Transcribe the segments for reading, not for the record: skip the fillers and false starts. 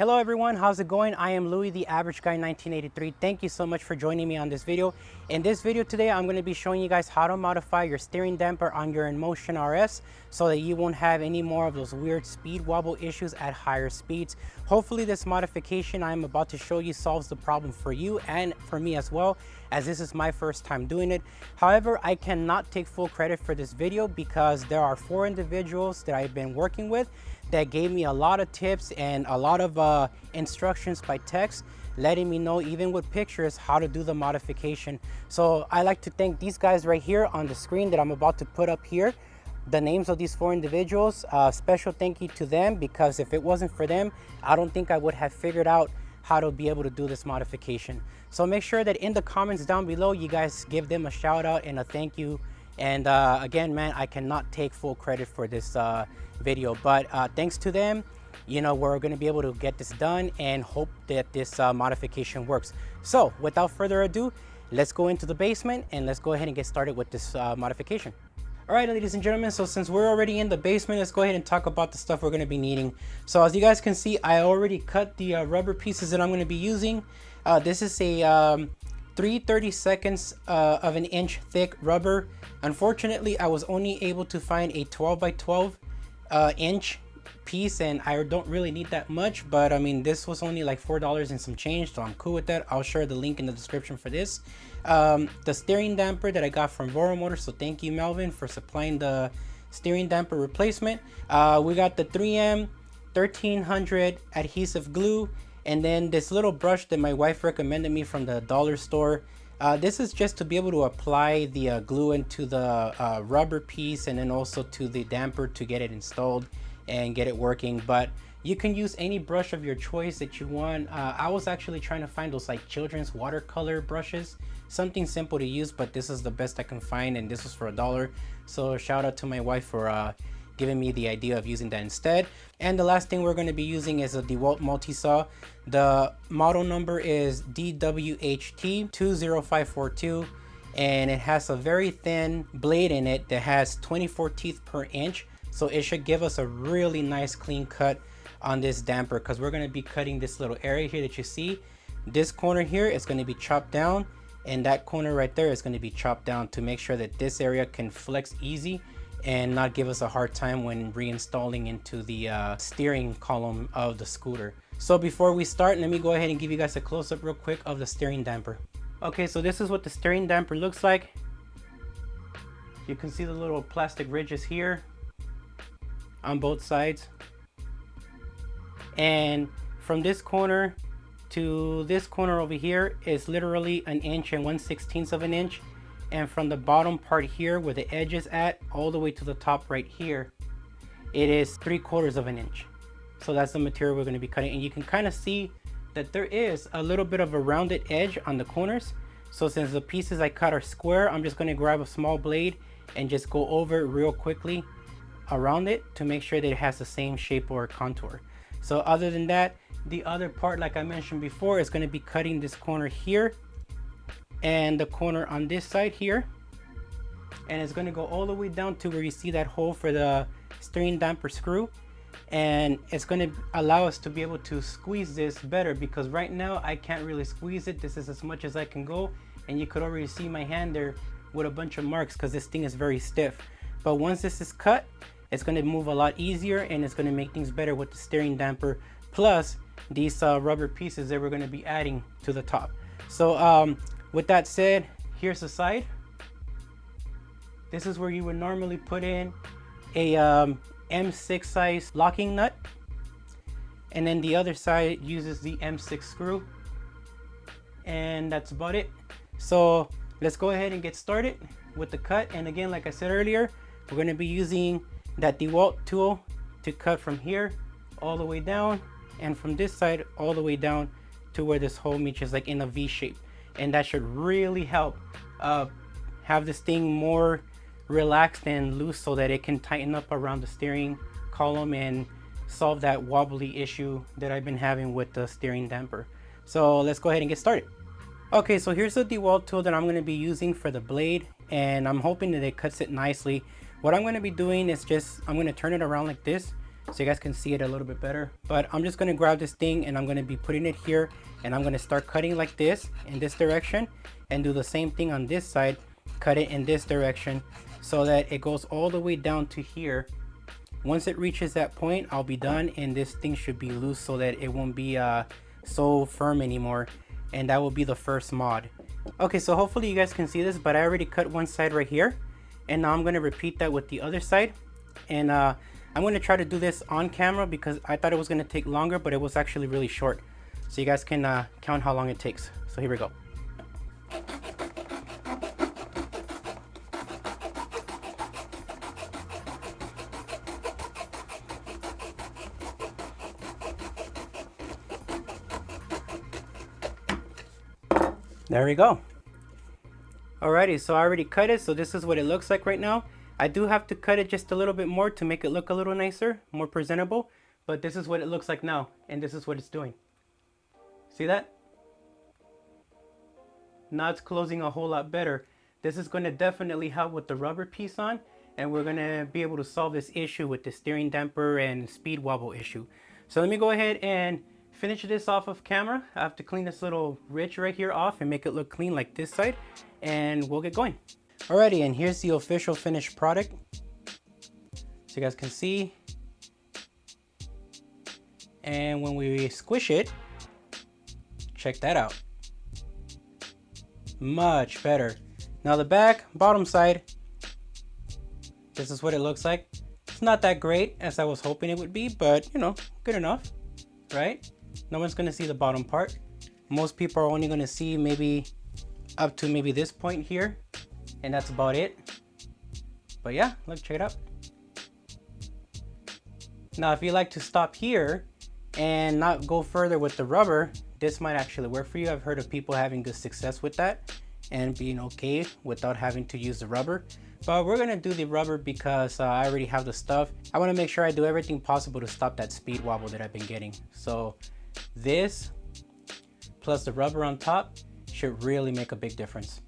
Hello everyone, how's it going? I am Louis, the Average Guy 1983. Thank you so much for joining me on this video. In this video today, I'm going to be showing you guys how to modify your steering damper on your Inmotion RS so that you won't have any more of those weird speed wobble issues at higher speeds. Hopefully this modification I'm about to show you solves the problem for you and for me as well, as this is my first time doing it. However, I cannot take full credit for this video because there are 4 individuals that I've been working with that gave me a lot of tips and a lot of instructions by text, letting me know even with pictures how to do the modification. So I like to thank these guys right here on the screen that I'm about to put up here, the names of these 4 individuals. Special thank you to them, because if it wasn't for them, I don't think I would have figured out how to be able to do this modification. So make sure that in the comments down below, you guys give them a shout out and a thank you. And again, man, I cannot take full credit for this video, but thanks to them, you know, we're going to be able to get this done and hope that this modification works. So without further ado, let's go into the basement and let's go ahead and get started with this modification. All right, ladies and gentlemen, so since we're already in the basement, let's go ahead and talk about the stuff we're going to be needing. So as you guys can see, I already cut the rubber pieces that I'm going to be using. This is a 3/32 of an inch thick rubber. Unfortunately, I was only able to find a 12 by 12 inch piece, and I don't really need that much, but I mean, this was only like $4 and some change, so I'm cool with that. I'll share the link in the description for this. The steering damper that I got from Voromotors, so thank you, Melvin, for supplying the steering damper replacement. We got the 3M 1300 adhesive glue, and then this little brush that my wife recommended me from the dollar store. This is just to be able to apply the glue into the rubber piece, and then also to the damper to get it installed and get it working. But you can use any brush of your choice that you want. I was actually trying to find those like children's watercolor brushes, something simple to use, but this is the best I can find, and this was for $1. So shout out to my wife for giving me the idea of using that instead. And the last thing we're going to be using is a Dewalt Multi Saw. The model number is DWHT 20542, and it has a very thin blade in it that has 24 teeth per inch, so it should give us a really nice clean cut on this damper, because we're going to be cutting this little area here that you see. This corner here is going to be chopped down, and that corner right there is going to be chopped down to make sure that this area can flex easy and not give us a hard time when reinstalling into the steering column of the scooter. So before we start, let me go ahead and give you guys a close-up real quick of the steering damper. Okay, so this is what the steering damper looks like. You can see the little plastic ridges here on both sides. And from this corner to this corner over here is literally 1 inch and 1/16 of an inch. And from the bottom part here where the edge is at all the way to the top right here, it is 3/4 of an inch. So that's the material we're going to be cutting, and you can kind of see that there is a little bit of a rounded edge on the corners. So since the pieces I cut are square, I'm just going to grab a small blade and just go over it real quickly around it to make sure that it has the same shape or contour. So other than that, the other part, like I mentioned before, is going to be cutting this corner here and the corner on this side here, and it's going to go all the way down to where you see that hole for the steering damper screw, and it's going to allow us to be able to squeeze this better, because right now I can't really squeeze it. This is as much as I can go, and you could already see my hand there with a bunch of marks because this thing is very stiff. But once this is cut, it's going to move a lot easier, and it's going to make things better with the steering damper, plus these rubber pieces that we're going to be adding to the top. So with that said, here's the side. This is where you would normally put in a M6 size locking nut, and then the other side uses the M6 screw, and that's about it. So let's go ahead and get started with the cut. And again, like I said earlier, we're going to be using that Dewalt tool to cut from here all the way down, and from this side all the way down to where this hole meets, is like in a V shape. And that should really help have this thing more relaxed and loose so that it can tighten up around the steering column and solve that wobbly issue that I've been having with the steering damper. So let's go ahead and get started. Okay, so here's the Dewalt tool that I'm going to be using for the blade, and I'm hoping that it cuts it nicely. What I'm going to be doing is I'm going to turn it around like this so you guys can see it a little bit better. But I'm just gonna grab this thing and I'm gonna be putting it here, and I'm gonna start cutting like this in this direction, and do the same thing on this side, cut it in this direction so that it goes all the way down to here. Once it reaches that point, I'll be done, and this thing should be loose so that it won't be so firm anymore, and that will be the first mod. Okay, so hopefully you guys can see this, but I already cut one side right here, and now I'm going to repeat that with the other side. And I'm going to try to do this on camera because I thought it was going to take longer, but it was actually really short, so you guys can count how long it takes. So here we go. There we go. Alrighty, so I already cut it, so this is what it looks like right now. I do have to cut it just a little bit more to make it look a little nicer, more presentable, but this is what it looks like now, and this is what it's doing. See that? Now it's closing a whole lot better. This is going to definitely help with the rubber piece on, and we're going to be able to solve this issue with the steering damper and speed wobble issue. So let me go ahead and finish this off of camera. I have to clean this little ridge right here off and make it look clean like this side, and we'll get going. Alrighty, and here's the official finished product. So you guys can see. And when we squish it, check that out. Much better. Now the back, bottom side, this is what it looks like. It's not that great as I was hoping it would be, but you know, good enough, right? No one's gonna see the bottom part. Most people are only gonna see maybe up to maybe this point here, and that's about it. But yeah, look, check it out. Now if you like to stop here and not go further with the rubber, this might actually work for you. I've heard of people having good success with that and being okay without having to use the rubber. But we're gonna do the rubber because I already have the stuff. I wanna make sure I do everything possible to stop that speed wobble that I've been getting. So this plus the rubber on top should really make a big difference.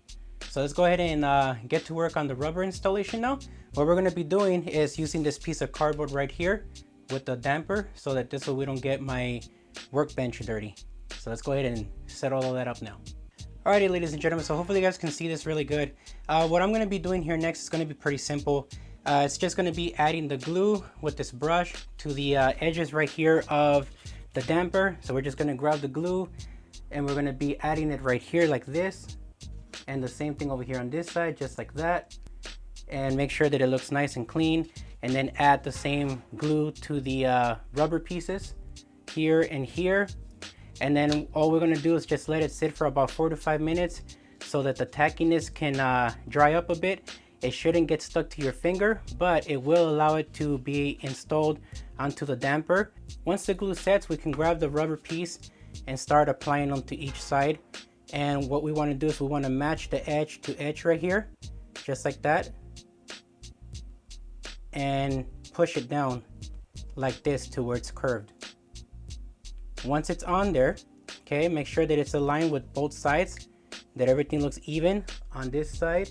So let's go ahead and get to work on the rubber installation now. What we're gonna be doing is using this piece of cardboard right here with the damper so that this way we don't get my workbench dirty. So let's go ahead and set all of that up now. Alrighty, ladies and gentlemen, so hopefully you guys can see this really good. What I'm gonna be doing here next is gonna be pretty simple. It's just gonna be adding the glue with this brush to the edges right here of the damper. So we're just gonna grab the glue and we're gonna be adding it right here like this. And the same thing over here on this side, just like that. And make sure that it looks nice and clean. And then add the same glue to the rubber pieces here and here. And then all we're gonna do is just let it sit for about 4 to 5 minutes so that the tackiness can dry up a bit. It shouldn't get stuck to your finger, but it will allow it to be installed onto the damper. Once the glue sets, we can grab the rubber piece and start applying them to each side. And what we wanna do is we wanna match the edge to edge right here, just like that. And push it down like this to where it's curved. Once it's on there, okay, make sure that it's aligned with both sides, that everything looks even on this side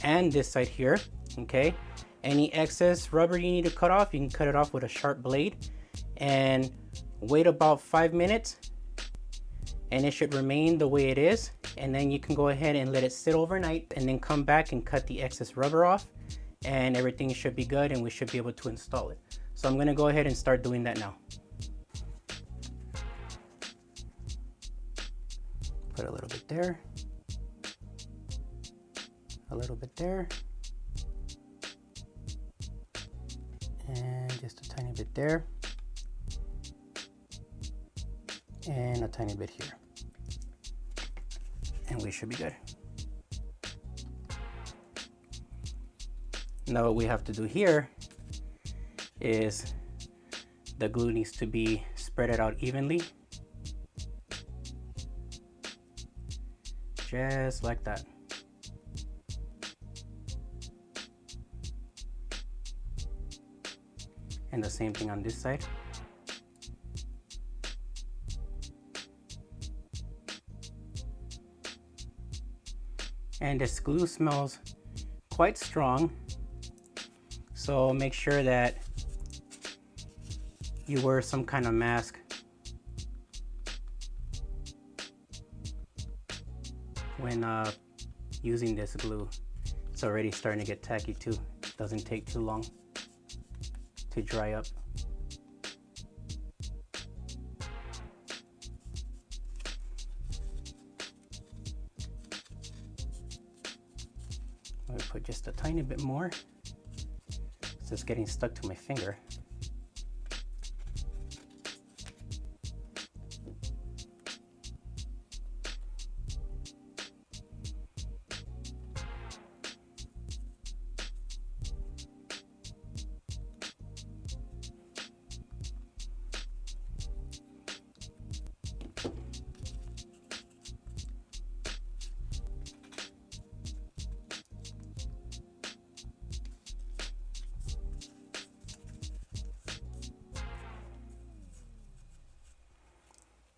and this side here, okay? Any excess rubber you need to cut off, you can cut it off with a sharp blade and wait about 5 minutes and it should remain the way it is. And then you can go ahead and let it sit overnight and then come back and cut the excess rubber off and everything should be good and we should be able to install it. So I'm gonna go ahead and start doing that now. Put a little bit there, a little bit there, and just a tiny bit there, and a tiny bit here. And we should be good. Now what we have to do here is the glue needs to be spread it out evenly. Just like that. And the same thing on this side. And this glue smells quite strong, so make sure that you wear some kind of mask when using this glue. It's already starting to get tacky too. It doesn't take too long to dry up. I'm gonna put just a tiny bit more. It's just getting stuck to my finger.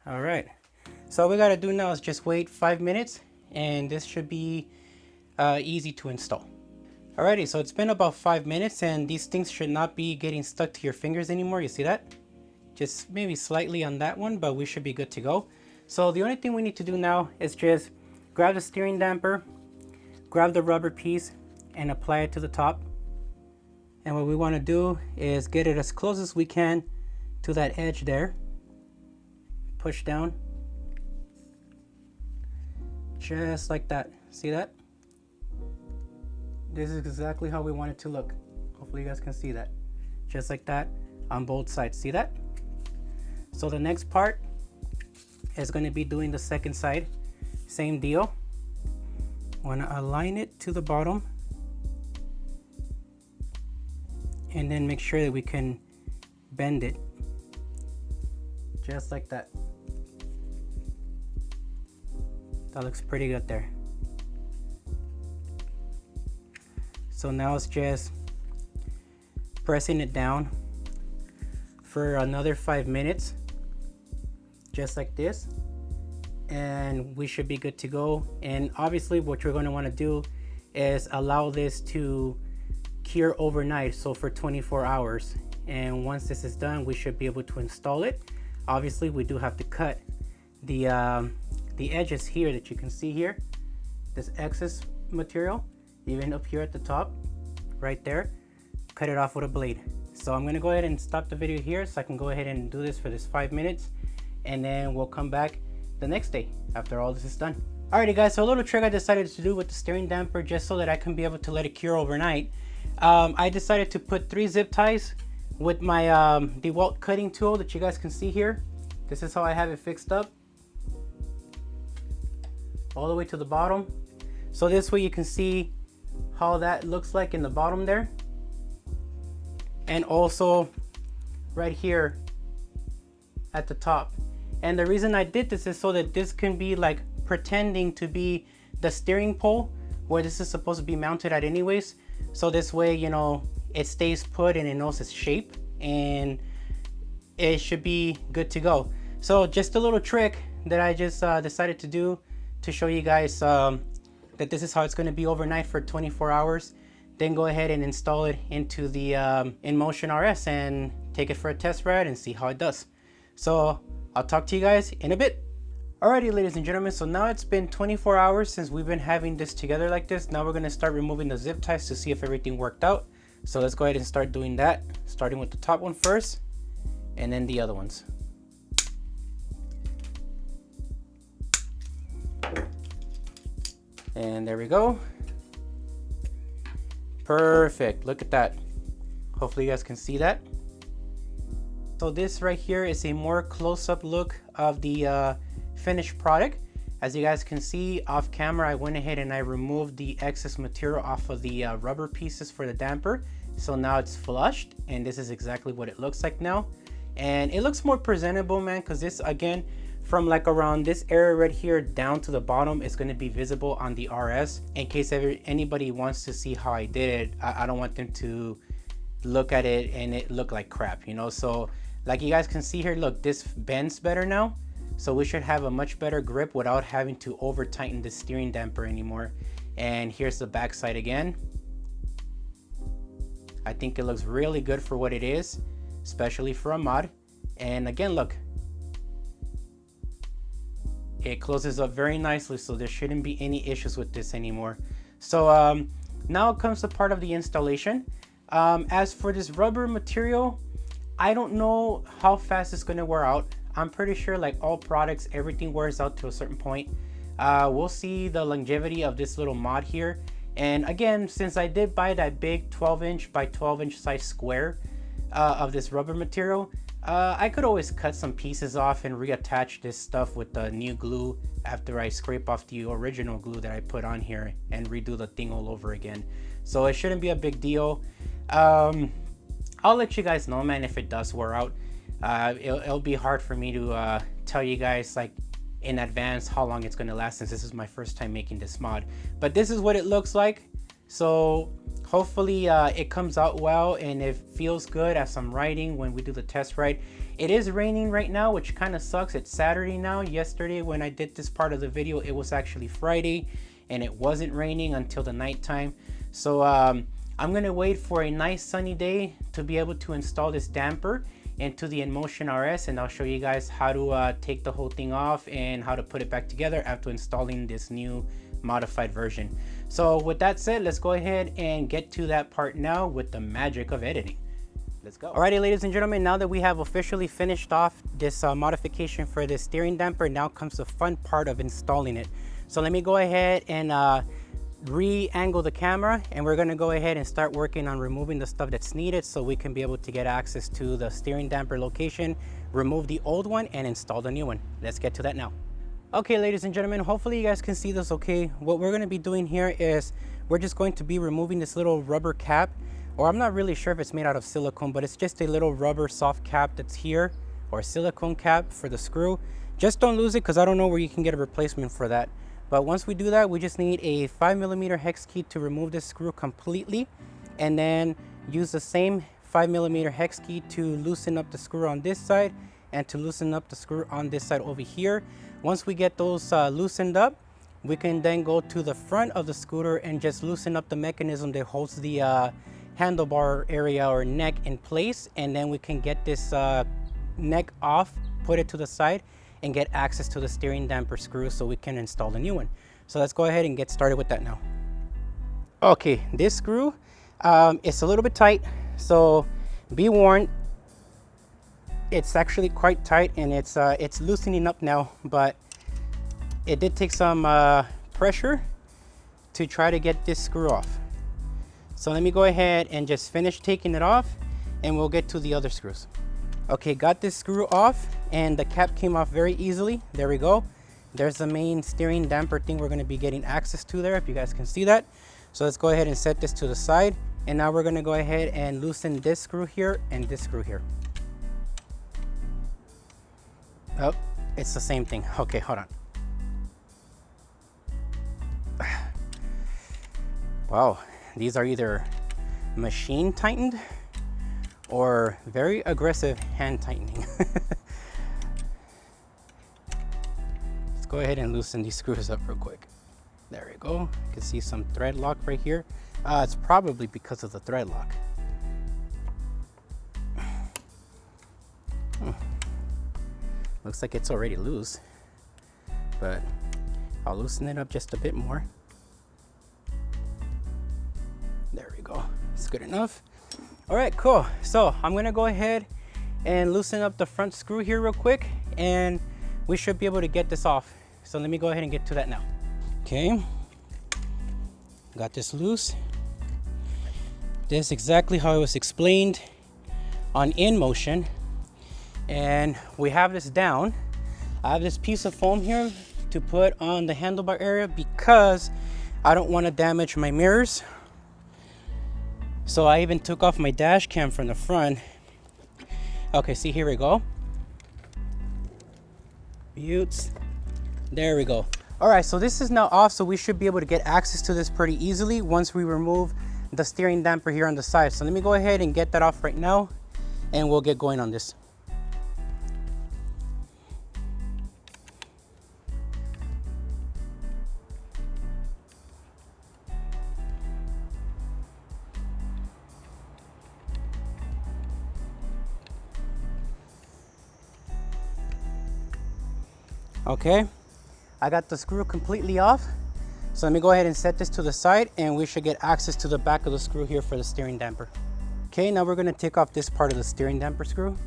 All right, so all we gotta do now is just wait 5 minutes and this should be easy to install. Alrighty, so it's been about 5 minutes and these things should not be getting stuck to your fingers anymore. You see that? Just maybe slightly on that one, but we should be good to go. So the only thing we need to do now is just grab the steering damper, grab the rubber piece and apply it to the top. And what we want to do is get it as close as we can to that edge there. Push down just like that. See that? This is exactly how we want it to look. Hopefully you guys can see that. Just like that on both sides. See that? So the next part is going to be doing the second side. Same deal. Want to align it to the bottom and then make sure that we can bend it just like that. That looks pretty good there. So now it's just pressing it down for another 5 minutes, just like this, and we should be good to go. And obviously what you're going to want to do is allow this to cure overnight, so for 24 hours. And once this is done, we should be able to install it. Obviously we do have to cut the edges here that you can see here, this excess material, even up here at the top, right there, cut it off with a blade. So I'm gonna go ahead and stop the video here so I can go ahead and do this for this 5 minutes, and then we'll come back the next day after all this is done. Alrighty guys, so a little trick I decided to do with the steering damper just so that I can be able to let it cure overnight. I decided to put 3 zip ties with my Dewalt cutting tool that you guys can see here. This is how I have it fixed up, all the way to the bottom. So this way you can see how that looks like in the bottom there, and also right here at the top. And the reason I did this is so that this can be like pretending to be the steering pole where this is supposed to be mounted at anyways. So this way, you know, it stays put and it knows its shape and it should be good to go. So just a little trick that I just decided to do to show you guys that this is how it's going to be overnight for 24 hours. Then go ahead and install it into the Inmotion RS and take it for a test ride and see how it does. So I'll talk to you guys in a bit. Alrighty, ladies and gentlemen, so now it's been 24 hours since we've been having this together like this. Now we're going to start removing the zip ties to see if everything worked out. So let's go ahead and start doing that, starting with the top one first and then the other ones. And there we go. Perfect. Look at that. Hopefully you guys can see that. So this right here is a more close-up look of the finished product. As you guys can see off camera, I went ahead and I removed the excess material off of the rubber pieces for the damper. So now it's flushed and this is exactly what it looks like now. And it looks more presentable, man, because this, again, from like around this area right here down to the bottom is going to be visible on the RS. In case anybody wants to see how I did it, I don't want them to look at it and it look like crap, you know. So like you guys can see here, look, this bends better now. So we should have a much better grip without having to over tighten the steering damper anymore. And here's the back side again. I think it looks really good for what it is, especially for a mod. And again, look, it closes up very nicely, so there shouldn't be any issues with this anymore. So now comes the part of the installation. As for this rubber material, I don't know how fast it's gonna wear out. I'm pretty sure, like all products, everything wears out to a certain point. We'll see the longevity of this little mod here. And again, since I did buy that big 12-inch by 12-inch size square of this rubber material, I could always cut some pieces off and reattach this stuff with the new glue after I scrape off the original glue that I put on here and redo the thing all over again. So it shouldn't be a big deal. I'll let you guys know, man, if it does wear out. It'll be hard for me to tell you guys like in advance how long it's going to last, since this is my first time making this mod. But this is what it looks like. So hopefully it comes out well and it feels good as I'm riding when we do the test ride. It is raining right now, which kind of sucks. It's Saturday now. Yesterday when I did this part of the video, it was actually Friday and it wasn't raining until the nighttime. So I'm gonna wait for a nice sunny day to be able to install this damper into the Inmotion RS, and I'll show you guys how to take the whole thing off and how to put it back together after installing this new modified version. So with that said, let's go ahead and get to that part now with the magic of editing. Let's go. Alrighty, ladies and gentlemen, now that we have officially finished off this modification for this steering damper, now comes the fun part of installing it. So let me go ahead and re-angle the camera, and we're going to go ahead and start working on removing the stuff that's needed so we can be able to get access to the steering damper location, remove the old one, and install the new one. Let's get to that now. Okay, ladies and gentlemen, hopefully you guys can see this okay. What we're going to be doing here is we're just going to be removing this little rubber cap, or I'm not really sure if it's made out of silicone, but it's just a little rubber soft cap that's here, or a silicone cap for the screw. Just don't lose it, because I don't know where you can get a replacement for that. But once we do that, we just need a 5mm hex key to remove this screw completely, and then use the same 5mm hex key to loosen up the screw on this side and to loosen up the screw on this side over here. Once we get those loosened up, we can then go to the front of the scooter and just loosen up the mechanism that holds the handlebar area or neck in place, and then we can get this neck off, put it to the side, and get access to the steering damper screw so we can install the new one. So let's go ahead and get started with that now. Okay, this screw, it's a little bit tight, so be warned. It's actually quite tight, and it's loosening up now, but it did take some pressure to try to get this screw off. So let me go ahead and just finish taking it off, and we'll get to the other screws. Okay, got this screw off, and the cap came off very easily. There we go. There's the main steering damper thing we're going to be getting access to there, if you guys can see that. So let's go ahead and set this to the side, and now we're going to go ahead and loosen this screw here and this screw here. Oh, it's the same thing. Okay, hold on. Wow, these are either machine tightened or very aggressive hand tightening. Let's go ahead and loosen these screws up real quick. There we go. You can see some thread lock right here. It's probably because of the thread lock. Looks like it's already loose, but I'll loosen it up just a bit more. There we go. It's good enough. All right, cool. So I'm gonna go ahead and loosen up the front screw here real quick, and we should be able to get this off. So let me go ahead and get to that now. Okay, got this loose. This is exactly how it was explained on Inmotion, and we have this down. I have this piece of foam here to put on the handlebar area because I don't want to damage my mirrors. So I even took off my dash cam from the front. Okay, see, here we go. Mutes. There we go. All right, so this is now off, so we should be able to get access to this pretty easily once we remove the steering damper here on the side. So let me go ahead and get that off right now, and we'll get going on this. Okay, I got the screw completely off. So let me go ahead and set this to the side, and we should get access to the back of the screw here for the steering damper. Okay, now we're gonna take off this part of the steering damper screw.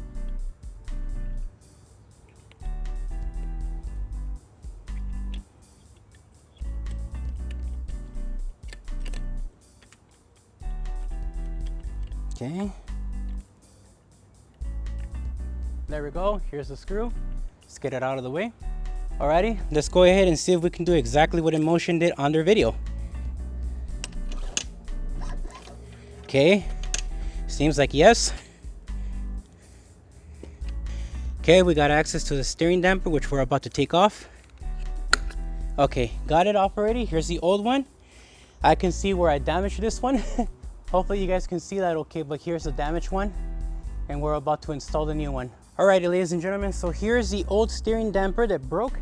Okay. There we go, here's the screw. Let's get it out of the way. Alrighty, let's go ahead and see if we can do exactly what Inmotion did on their video. Okay, seems like yes. Okay, we got access to the steering damper, which we're about to take off. Okay, got it off already. Here's the old one. I can see where I damaged this one. Hopefully you guys can see that okay, but here's the damaged one, and we're about to install the new one. Alrighty, ladies and gentlemen, so here's the old steering damper that broke,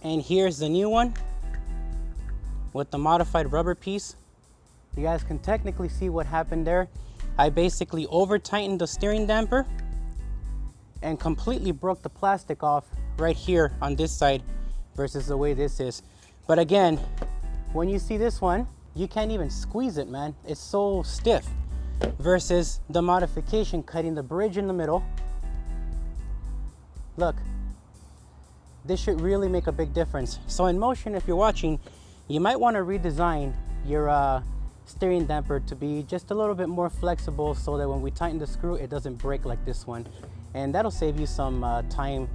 and here's the new one with the modified rubber piece. You guys can technically see what happened there. I basically over tightened the steering damper and completely broke the plastic off right here on this side versus the way this is. But again, when you see this one, you can't even squeeze it, man. It's so stiff versus the modification cutting the bridge in the middle. Look, this should really make a big difference. So Inmotion, if you're watching, you might want to redesign your steering damper to be just a little bit more flexible so that when we tighten the screw, it doesn't break like this one. And that'll save you some time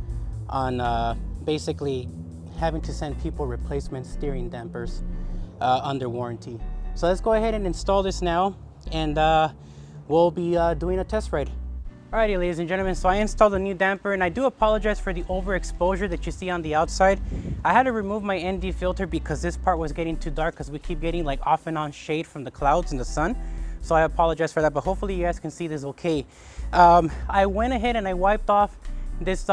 on basically having to send people replacement steering dampers under warranty. So let's go ahead and install this now, and we'll be doing a test ride. Alrighty, ladies and gentlemen, so I installed a new damper, and I do apologize for the overexposure that you see on the outside. I had to remove my ND filter because this part was getting too dark because we keep getting like off and on shade from the clouds and the sun. So I apologize for that, but hopefully you guys can see this okay. I went ahead and I wiped off this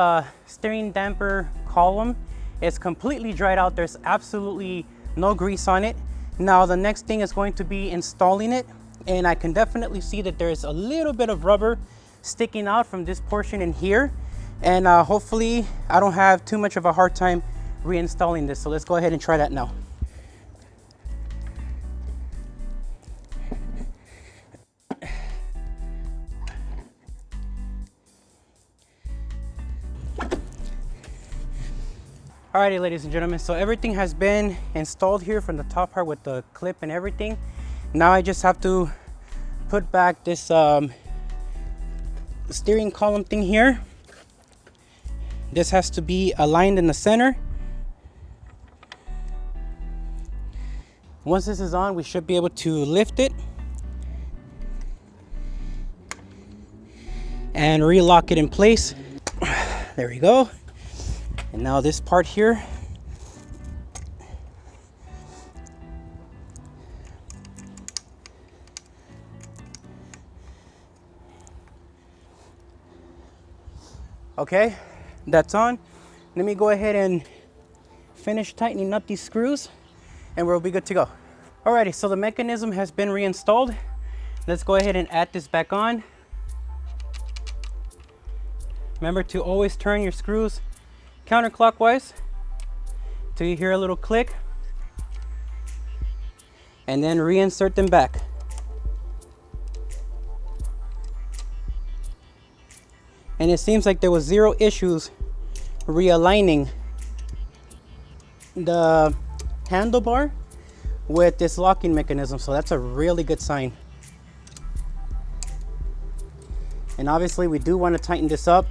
steering damper column. It's completely dried out. There's absolutely no grease on it. Now the next thing is going to be installing it, and I can definitely see that there's a little bit of rubber sticking out from this portion in here, and hopefully I don't have too much of a hard time reinstalling this. So let's go ahead and try that now. Alrighty, ladies and gentlemen, so everything has been installed here from the top part with the clip and everything. Now I just have to put back this steering column thing here. This has to be aligned in the center. Once this is on, we should be able to lift it and relock it in place. There we go. And now this part here, okay, that's on. Let me go ahead and finish tightening up these screws, and we'll be good to go. Alrighty, so the mechanism has been reinstalled. Let's go ahead and add this back on. Remember to always turn your screws counterclockwise till you hear a little click, and then reinsert them back. And it seems like there was zero issues realigning the handlebar with this locking mechanism, so that's a really good sign. And obviously we do want to tighten this up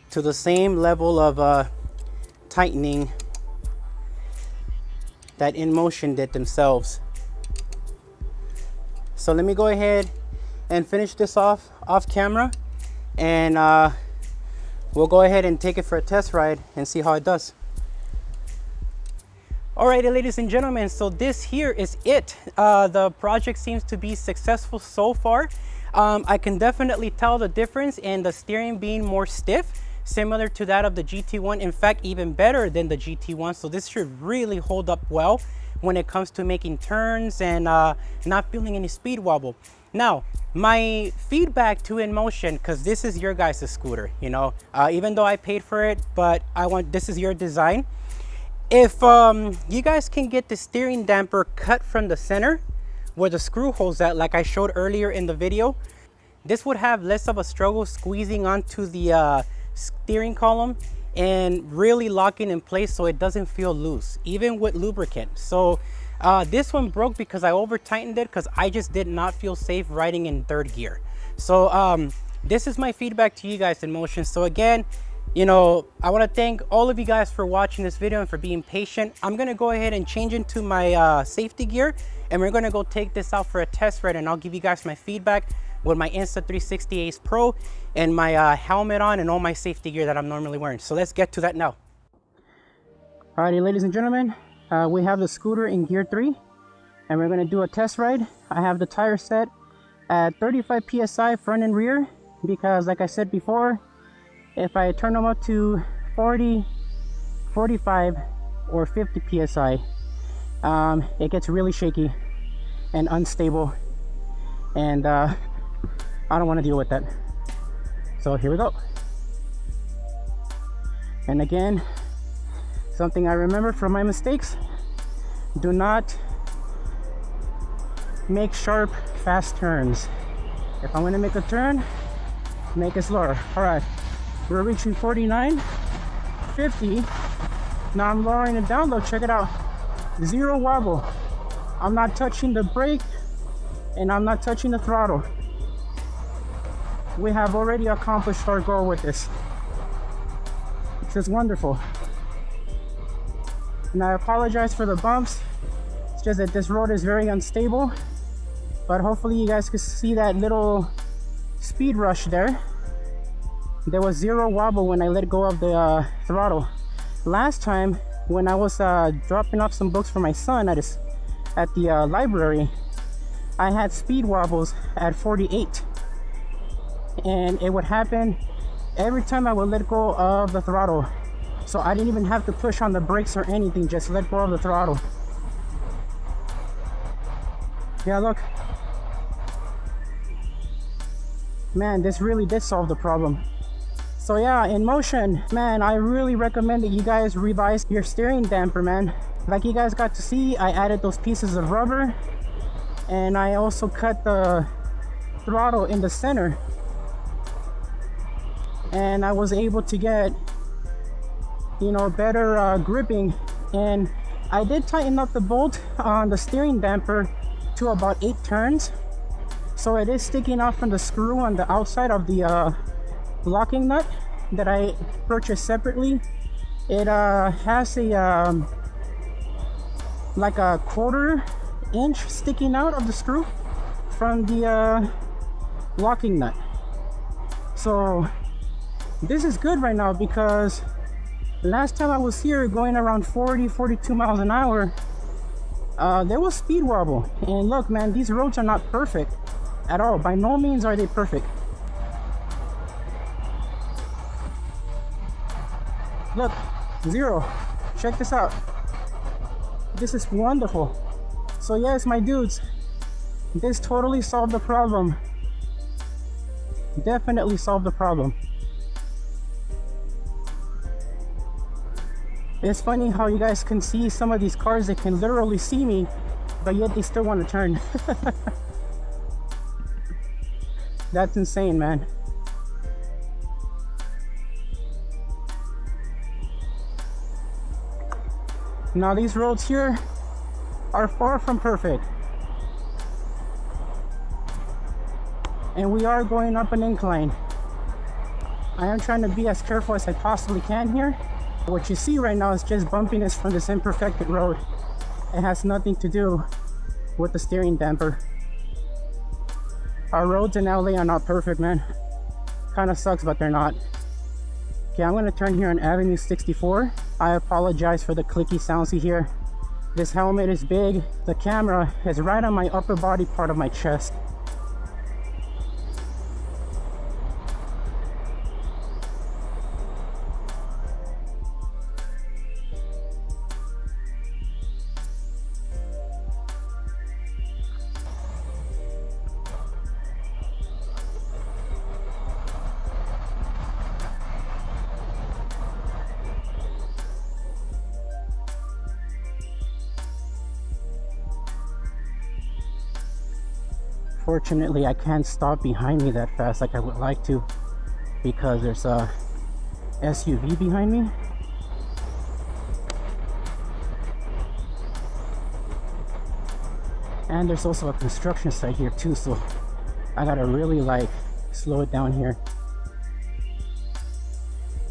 to the same level of tightening that Inmotion did themselves. So let me go ahead and finish this off camera, and we'll go ahead and take it for a test ride and see how it does. Alrighty, ladies and gentlemen, so this here is it. The project seems to be successful so far. I can definitely tell the difference in the steering being more stiff, similar to that of the GT1. In fact, even better than the GT1. So this should really hold up well when it comes to making turns and not feeling any speed wobble. Now, my feedback to Inmotion, because this is your guys' scooter, you know, even though I paid for it, but this is your design. If you guys can get the steering damper cut from the center where the screw holes at, like I showed earlier in the video, this would have less of a struggle squeezing onto the steering column and really locking in place so it doesn't feel loose, even with lubricant. So this one broke because I over tightened it because I just did not feel safe riding in third gear. So this is my feedback to you guys, Inmotion. So again, you know, I want to thank all of you guys for watching this video and for being patient. I'm going to go ahead and change into my safety gear, and we're going to go take this out for a test ride, and I'll give you guys my feedback with my Insta360 Ace Pro and my helmet on and all my safety gear that I'm normally wearing. So let's get to that now. Alrighty, ladies and gentlemen, we have the scooter in gear 3, and we're going to do a test ride. I have the tire set at 35 psi front and rear because, like I said before, if I turn them up to 40, 45, or 50 psi, it gets really shaky and unstable, and I don't want to deal with that. So here we go. And again, something I remember from my mistakes: do not make sharp, fast turns. If I'm going to make a turn, make it slower. All right. We're reaching 49, 50. Now I'm lowering it down though. Check it out. Zero wobble. I'm not touching the brake and I'm not touching the throttle. We have already accomplished our goal with this. This is wonderful. And I apologize for the bumps. It's just that this road is very unstable. But hopefully you guys can see that little speed rush there. There was zero wobble when I let go of the throttle. Last time when I was dropping off some books for my son at the library, I had speed wobbles at 48, and it would happen every time I would let go of the throttle. So I didn't even have to push on the brakes or anything, just let go of the throttle. Yeah, look, man, this really did solve the problem. So yeah, Inmotion, man, I really recommend that you guys revise your steering damper, man. Like you guys got to see, I added those pieces of rubber, and I also cut the throttle in the center, and I was able to get, you know, better gripping. And I did tighten up the bolt on the steering damper to about 8 turns, so it is sticking out from the screw on the outside of the locking nut that I purchased separately. It has a like a 1/4 inch sticking out of the screw from the locking nut. So this is good right now, because last time I was here going around 40-42 miles an hour, there was speed wobble. And look, man, these roads are not perfect at all. By no means are they perfect. Look, zero. Check this out. This is wonderful. So yes, my dudes, this totally solved the problem. Definitely solved the problem. It's funny how you guys can see some of these cars, they can literally see me, but yet they still want to turn. That's insane, man. Now these roads here are far from perfect, and we are going up an incline. I am trying to be as careful as I possibly can here. What you see right now is just bumpiness from this imperfected road. It has nothing to do with the steering damper. Our roads in LA are not perfect, man. Kind of sucks, but they're not. Okay, I'm gonna turn here on Avenue 64. I apologize for the clicky sounds you hear. This helmet is big. The camera is right on my upper body part of my chest. Unfortunately, I can't stop behind me that fast like I would like to, because there's a SUV behind me. And there's also a construction site here too, so I gotta really like slow it down here.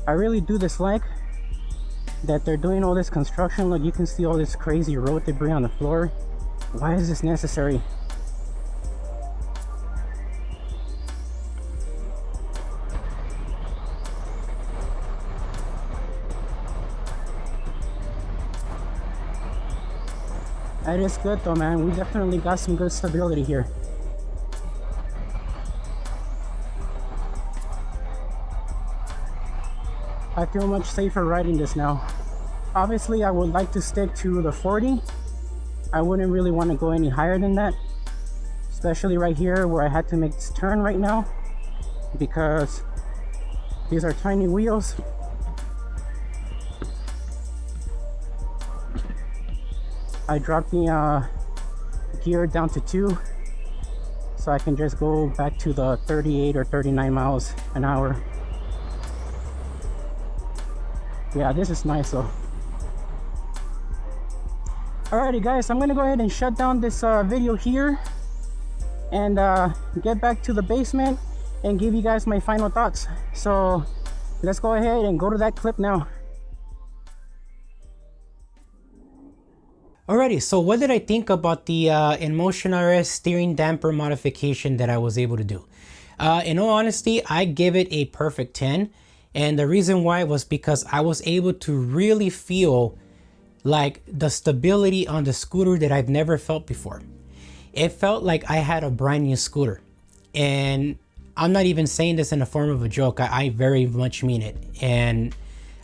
I really do dislike that they're doing all this construction. Look, you can see all this crazy road debris on the floor. Why is this necessary? That is good though, man. We definitely got some good stability here. I feel much safer riding this now. Obviously, I would like to stick to the 40. I wouldn't really want to go any higher than that, especially right here where I had to make this turn right now, because these are tiny wheels. I dropped the gear down to 2, so I can just go back to the 38 or 39 miles an hour. Yeah, this is nice though. Alrighty guys, I'm gonna go ahead and shut down this video here and get back to the basement and give you guys my final thoughts. So let's go ahead and go to that clip now. Alrighty, so what did I think about the Inmotion RS steering damper modification that I was able to do? In all honesty, I give it a perfect 10. And the reason why was because I was able to really feel like the stability on the scooter that I've never felt before. It felt like I had a brand new scooter. And I'm not even saying this in a form of a joke. I very much mean it. And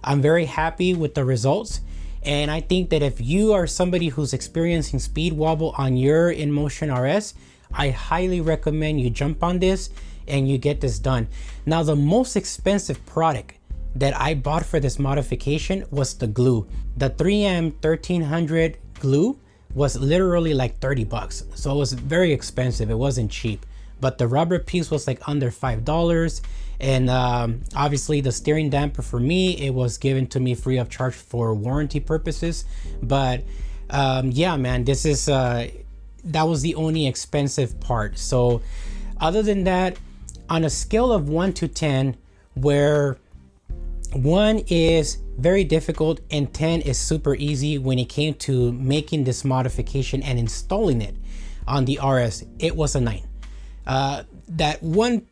I'm very happy with the results. And I think that if you are somebody who's experiencing speed wobble on your Inmotion RS, I highly recommend you jump on this and you get this done. Now, the most expensive product that I bought for this modification was the glue. The 3M 1300 glue was literally like 30 bucks. So it was very expensive. It wasn't cheap, but the rubber piece was like under $5. And obviously the steering damper for me, it was given to me free of charge for warranty purposes. But yeah, man, this is, that was the only expensive part. So other than that, on a scale of 1 to 10, where 1 is very difficult and 10 is super easy when it came to making this modification and installing it on the RS, it was a 9. That 1%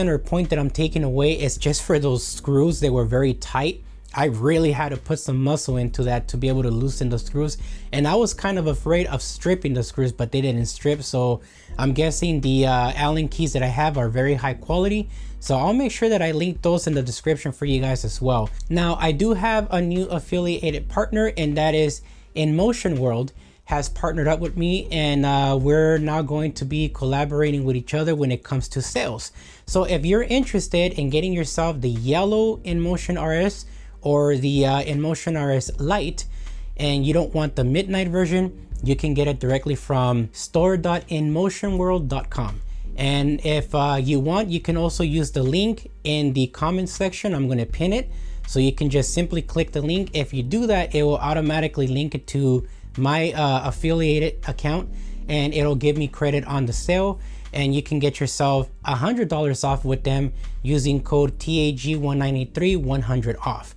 or point that I'm taking away is just for those screws. They were very tight. I really had to put some muscle into that to be able to loosen the screws. And I was kind of afraid of stripping the screws, but they didn't strip. So I'm guessing the Allen keys that I have are very high quality. So I'll make sure that I link those in the description for you guys as well. Now, I do have a new affiliated partner, and that is Inmotion World has partnered up with me, and we're now going to be collaborating with each other when it comes to sales. So if you're interested in getting yourself the yellow Inmotion RS or the Inmotion RS Lite, and you don't want the midnight version, you can get it directly from store.inmotionworld.com. And if you want, you can also use the link in the comment section. I'm going to pin it, so you can just simply click the link. If you do that, it will automatically link it to my affiliated account, and it'll give me credit on the sale, and you can get yourself $100 off with them using code TAG193 100 off.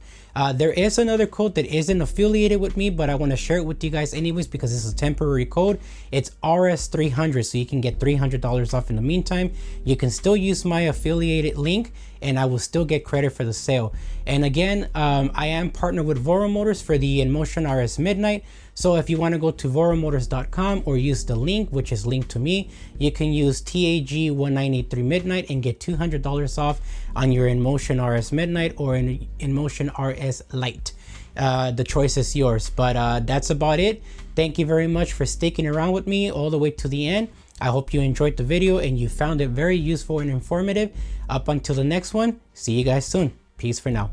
There is another code that isn't affiliated with me, but I want to share it with you guys anyways because this is a temporary code. It's RS300, so you can get $300 off in the meantime. You can still use my affiliated link and I will still get credit for the sale. And again, I am partnered with Voromotors for the Inmotion RS Midnight. So if you want to go to voromotors.com or use the link, which is linked to me, you can use TAG193 Midnight and get $200 off on your Inmotion RS Midnight or an Inmotion RS Lite. The choice is yours, but that's about it. Thank you very much for sticking around with me all the way to the end. I hope you enjoyed the video and you found it very useful and informative. Up until the next one, see you guys soon. Peace for now.